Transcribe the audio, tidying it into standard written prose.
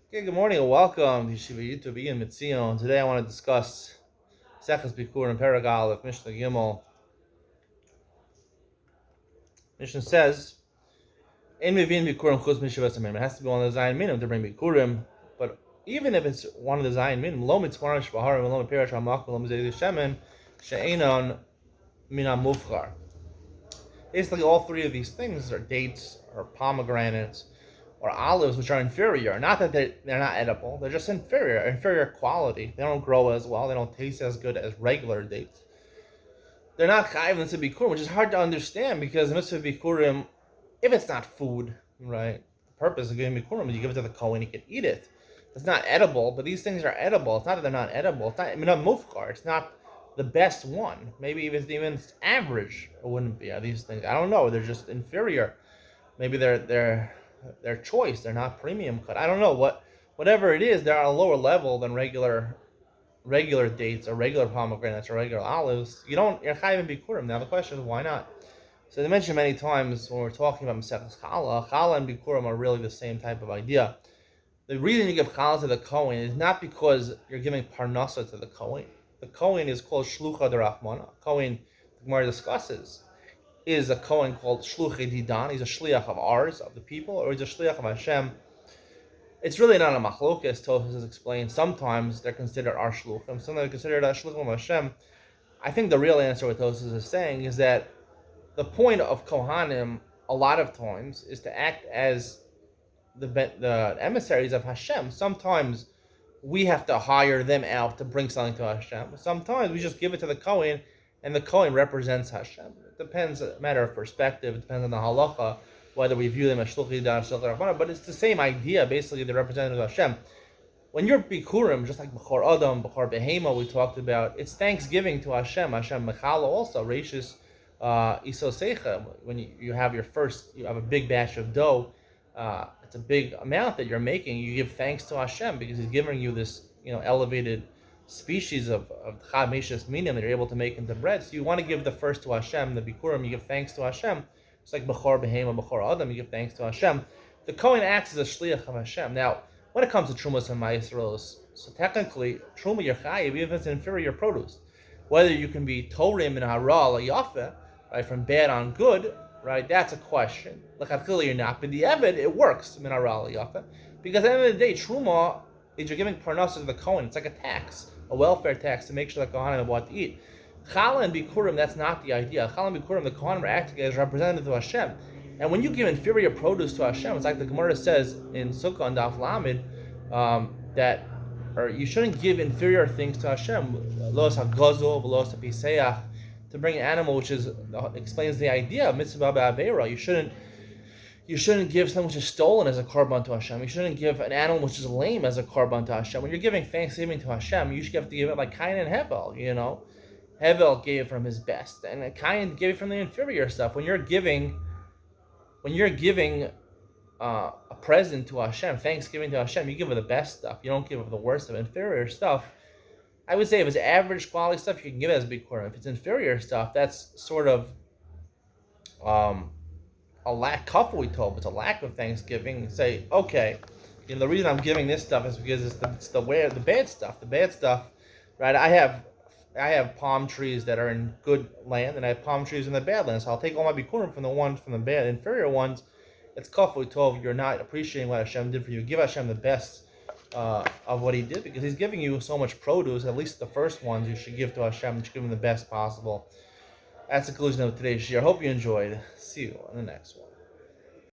Okay, good morning and welcome to Yeshiva YouTube Iyun Mitzion. Today I want to discuss Seches Bikurim Perek Aleph Mishnah Gimel. Mishnah says, "Ein mevin Bikurim chutz mishavas minim." It has to be one of the Zayin Minim to bring Bikurim, but even if it's one of the Zayin Minim, lo mitzvarash b'harim, lo miperash hamak, lo mizayis shemen, she'enon mina mufchar. Basically, all three of these things are dates or pomegranates or olives, which are inferior. Not that they're not edible; they're just inferior quality. They don't grow as well. They don't taste as good as regular dates. They're not chayiv in mitzvah bikurim, which is hard to understand because mitzvah bikurim, if it's not food, right? The purpose of giving bikurim is you give it to the kohen, he can eat it. It's not edible, but these things are edible. It's not that they're not edible. It's not, not mufkar. It's not the best one. Maybe even average, it wouldn't be. These things, I don't know. They're just inferior. Maybe they're their choice. They're not premium cut. I don't know whatever it is. They're on a lower level than regular dates or regular pomegranates or regular olives. You're chayiv in bikurim. Now the question is why not? So they mentioned many times when we're talking about Maseches Challah and bikurim are really the same type of idea. The reason you give challah to the kohen is not because you're giving parnasa to the kohen. The kohen is called shlucha derachmana. Kohen, the Gemara discusses, is a kohen called shluchei didan. He's a shliach of ours, of the people, or he's a shliach of Hashem. It's really not a machlokes. Tosfos has explained. Sometimes they're considered our shluchim. Sometimes they're considered a shluchim of Hashem. I think the real answer what Tosfos is saying is that the point of kohanim a lot of times is to act as the emissaries of Hashem. Sometimes we have to hire them out to bring something to Hashem. Sometimes we just give it to the Kohen, and the Kohen represents Hashem. It depends, a matter of perspective. It depends on the halacha, whether we view them as shluchei dar, shluchei rachmana, but it's the same idea, basically, the representative of Hashem. When you're bikurim, just like b'chor adam, b'chor behema, we talked about, it's thanksgiving to Hashem. Hashem mechala also, reishis isosecha. When you have you have a big batch of dough, it's a big amount that you're making. You give thanks to Hashem because He's giving you this, elevated species of chad meishas minim that you're able to make into bread. So you want to give the first to Hashem, the bikurim. You give thanks to Hashem. It's like b'chor behema, b'chor adam. You give thanks to Hashem. The kohen acts as a shliach of Hashem. Now, when it comes to trumas and ma'asros, so technically truma you're chayiv even if it's inferior produce. Whether you can be torim and hara yafe, right, from bad on good. Right, that's a question. Clearly you're not, but the evid it works minaral yafa, because at the end of the day, truma is you're giving parnasa to the kohen. It's like a tax, a welfare tax to make sure the kohanim have what to eat. Challah and bikurim, that's not the idea. Challah and bikurim, the kohanim are acting as representatives of Hashem, and when you give inferior produce to Hashem, it's like the Gemara says in Sukkah and Daf Lamed or you shouldn't give inferior things to Hashem. Los hagazol, los hapiseach. To bring an animal, which explains the idea of mitzvah ba'avera. You shouldn't give something which is stolen as a korban to Hashem. You shouldn't give an animal which is lame as a korban to Hashem. When you're giving thanksgiving to Hashem, you should have to give it like Cain and Hevel. Hevel gave from his best, and Cain gave from the inferior stuff. When you're giving a present to Hashem, thanksgiving to Hashem, you give it the best stuff. You don't give it the worst of inferior stuff. I would say if it's average quality stuff, you can give it as bikurim. If it's inferior stuff, that's sort of a lack kafah we told. It's a lack of thanksgiving. You say, okay, the reason I'm giving this stuff is because it's the bad stuff. The bad stuff, right? I have palm trees that are in good land, and I have palm trees in the bad land. So I'll take all my bikurim from the bad, inferior ones. It's kafah we told. You're not appreciating what Hashem did for you. Give Hashem the best of what He did, because He's giving you so much produce. At least the first ones you should give to Hashem. You should give Him the best possible. That's the conclusion of today's shir. I hope you enjoyed. See you on the next one.